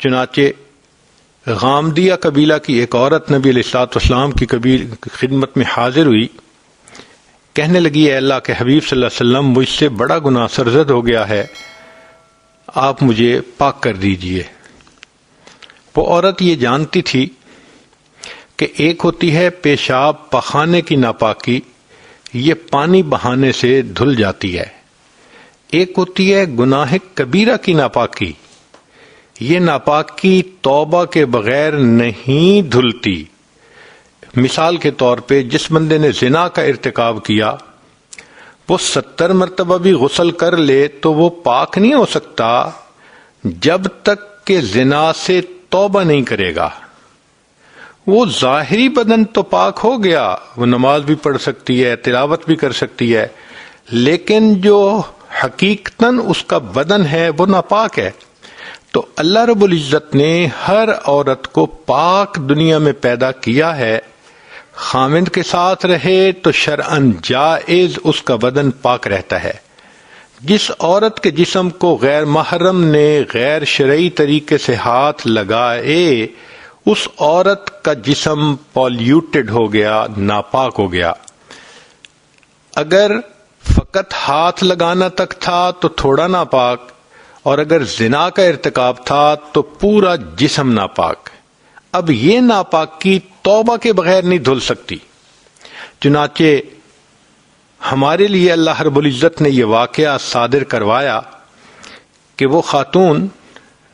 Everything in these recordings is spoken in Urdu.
چنانچہ غامدیہ قبیلہ کی ایک عورت نبی علیہ الصلوۃ والسلام کی خدمت میں حاضر ہوئی، کہنے لگی اے اللہ کے حبیب صلی اللہ علیہ وسلم، مجھ سے بڑا گناہ سرزد ہو گیا ہے، آپ مجھے پاک کر دیجئے۔ وہ عورت یہ جانتی تھی کہ ایک ہوتی ہے پیشاب پخانے کی ناپاکی، یہ پانی بہانے سے دھل جاتی ہے، ایک ہوتی ہے گناہ کبیرہ کی ناپاکی، یہ ناپاکی توبہ کے بغیر نہیں دھلتی۔ مثال کے طور پہ جس بندے نے زنا کا ارتکاب کیا، وہ 70 مرتبہ بھی غسل کر لے تو وہ پاک نہیں ہو سکتا جب تک کہ زنا سے توبہ نہیں کرے گا۔ وہ ظاہری بدن تو پاک ہو گیا، وہ نماز بھی پڑھ سکتی ہے، تلاوت بھی کر سکتی ہے، لیکن جو حقیقتاً اس کا بدن ہے وہ ناپاک ہے۔ تو اللہ رب العزت نے ہر عورت کو پاک دنیا میں پیدا کیا ہے، خاوند کے ساتھ رہے تو شرعاً جائز اس کا بدن پاک رہتا ہے۔ جس عورت کے جسم کو غیر محرم نے غیر شرعی طریقے سے ہاتھ لگائے، اس عورت کا جسم پولیوٹڈ ہو گیا، ناپاک ہو گیا۔ اگر فقط ہاتھ لگانا تک تھا تو تھوڑا ناپاک، اور اگر زنا کا ارتکاب تھا تو پورا جسم ناپاک۔ اب یہ ناپاکی توبہ کے بغیر نہیں دھل سکتی۔ چنانچہ ہمارے لیے اللہ رب العزت نے یہ واقعہ صادر کروایا کہ وہ خاتون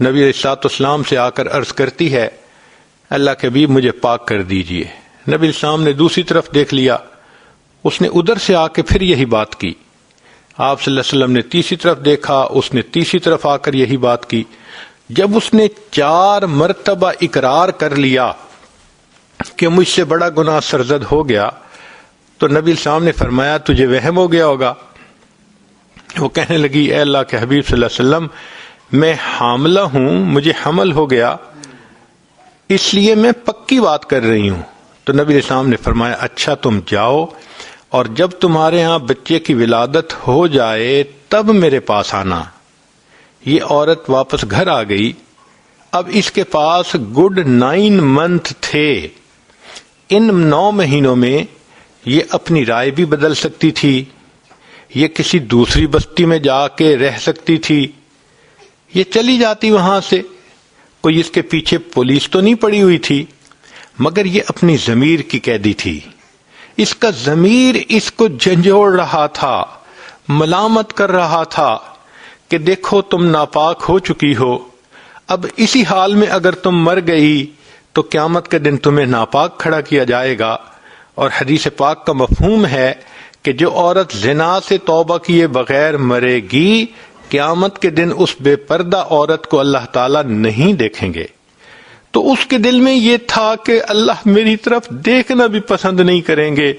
نبی علیہ الصلوۃ والسلام سے آ کر عرض کرتی ہے اللہ کے حبیب مجھے پاک کر دیجئے۔ نبی علیہ السلام نے دوسری طرف دیکھ لیا، اس نے ادھر سے آ کے پھر یہی بات کی۔ آپ صلی اللہ علیہ وسلم نے تیسری طرف دیکھا، اس نے تیسری طرف آ کر یہی بات کی۔ جب اس نے 4 مرتبہ اقرار کر لیا کہ مجھ سے بڑا گناہ سرزد ہو گیا، تو نبی السلام نے فرمایا تجھے وہم ہو گیا ہوگا۔ وہ کہنے لگی اے اللہ کے حبیب صلی اللہ علیہ وسلم، میں حاملہ ہوں، مجھے حمل ہو گیا، اس لیے میں پکی بات کر رہی ہوں۔ تو نبی السلام نے فرمایا اچھا تم جاؤ، اور جب تمہارے ہاں بچے کی ولادت ہو جائے تب میرے پاس آنا۔ یہ عورت واپس گھر آ گئی۔ اب اس کے پاس گڈ 9 منتھ تھے۔ ان 9 مہینوں میں یہ اپنی رائے بھی بدل سکتی تھی، یہ کسی دوسری بستی میں جا کے رہ سکتی تھی، یہ چلی جاتی وہاں سے، کوئی اس کے پیچھے پولیس تو نہیں پڑی ہوئی تھی، مگر یہ اپنی ضمیر کی قیدی تھی۔ اس کا ضمیر اس کو جھنجھوڑ رہا تھا، ملامت کر رہا تھا کہ دیکھو تم ناپاک ہو چکی ہو، اب اسی حال میں اگر تم مر گئی تو قیامت کے دن تمہیں ناپاک کھڑا کیا جائے گا۔ اور حدیث پاک کا مفہوم ہے کہ جو عورت زنا سے توبہ کیے بغیر مرے گی، قیامت کے دن اس بے پردہ عورت کو اللہ تعالیٰ نہیں دیکھیں گے۔ تو اس کے دل میں یہ تھا کہ اللہ میری طرف دیکھنا بھی پسند نہیں کریں گے،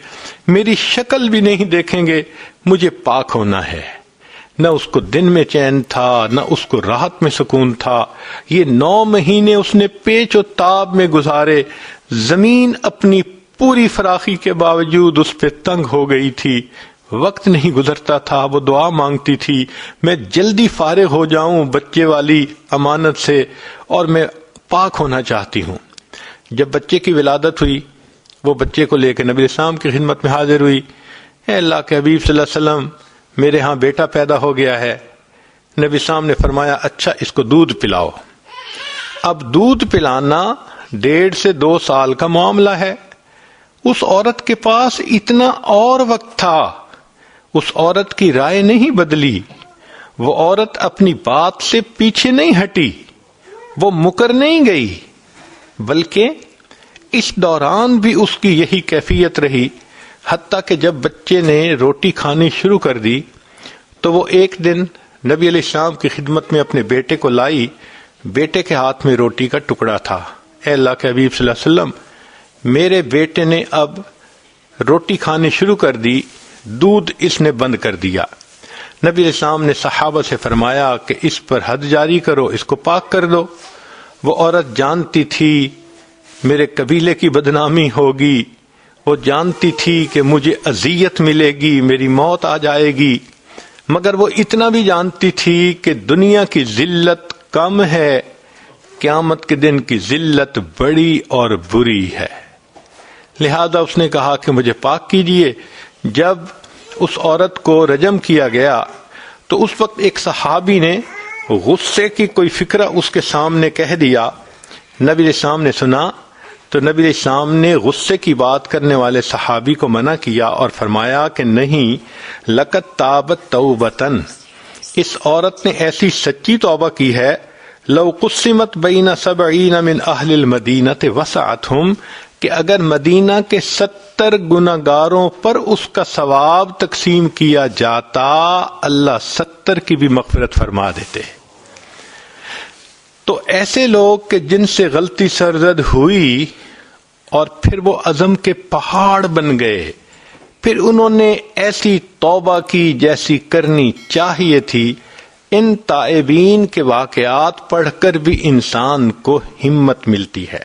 میری شکل بھی نہیں دیکھیں گے، مجھے پاک ہونا ہے۔ نہ اس کو دن میں چین تھا، نہ اس کو راحت میں سکون تھا۔ یہ 9 مہینے اس نے پیچ و تاب میں گزارے، زمین اپنی پوری فراخی کے باوجود اس پہ تنگ ہو گئی تھی، وقت نہیں گزرتا تھا، وہ دعا مانگتی تھی میں جلدی فارغ ہو جاؤں بچے والی امانت سے، اور میں پاک ہونا چاہتی ہوں۔ جب بچے کی ولادت ہوئی، وہ بچے کو لے کے نبی السلام کی خدمت میں حاضر ہوئی۔ اے اللہ کے حبیب صلی اللہ علیہ وسلم، میرے ہاں بیٹا پیدا ہو گیا ہے۔ نبی السلام نے فرمایا اچھا اس کو دودھ پلاؤ۔ اب دودھ پلانا 1.5 سے 2 سال کا معاملہ ہے۔ اس عورت کے پاس اتنا اور وقت تھا، اس عورت کی رائے نہیں بدلی، وہ عورت اپنی بات سے پیچھے نہیں ہٹی، وہ مکر نہیں گئی، بلکہ اس دوران بھی اس کی یہی کیفیت رہی، حتیٰ کہ جب بچے نے روٹی کھانی شروع کر دی تو وہ ایک دن نبی علیہ السلام کی خدمت میں اپنے بیٹے کو لائی۔ بیٹے کے ہاتھ میں روٹی کا ٹکڑا تھا۔ اے اللہ کے حبیب صلی اللہ علیہ وسلم، میرے بیٹے نے اب روٹی کھانی شروع کر دی، دودھ اس نے بند کر دیا۔ نبی علیہ السلام نے صحابہ سے فرمایا کہ اس پر حد جاری کرو، اس کو پاک کر دو۔ وہ عورت جانتی تھی میرے قبیلے کی بدنامی ہوگی، وہ جانتی تھی کہ مجھے اذیت ملے گی، میری موت آ جائے گی، مگر وہ اتنا بھی جانتی تھی کہ دنیا کی ذلت کم ہے، قیامت کے دن کی ذلت بڑی اور بری ہے، لہذا اس نے کہا کہ مجھے پاک کیجئے۔ جب اس عورت کو رجم کیا گیا تو اس وقت ایک صحابی نے غصے کی کوئی فکرہ اس کے سامنے کہہ دیا، نبی علیہ السلام نے سنا تو نبی علیہ السلام نے غصے کی بات کرنے والے صحابی کو منع کیا اور فرمایا کہ نہیں، لقد تابت توبتن، اس عورت نے ایسی سچی توبہ کی ہے، لو قسمت بین 70 من اہل المدینہ وسعتہم، کہ اگر مدینہ کے 70 گناہگاروں پر اس کا ثواب تقسیم کیا جاتا اللہ 70 کی بھی مغفرت فرما دیتے۔ تو ایسے لوگ کہ جن سے غلطی سرزد ہوئی اور پھر وہ عزم کے پہاڑ بن گئے، پھر انہوں نے ایسی توبہ کی جیسی کرنی چاہیے تھی، ان تائبین کے واقعات پڑھ کر بھی انسان کو ہمت ملتی ہے۔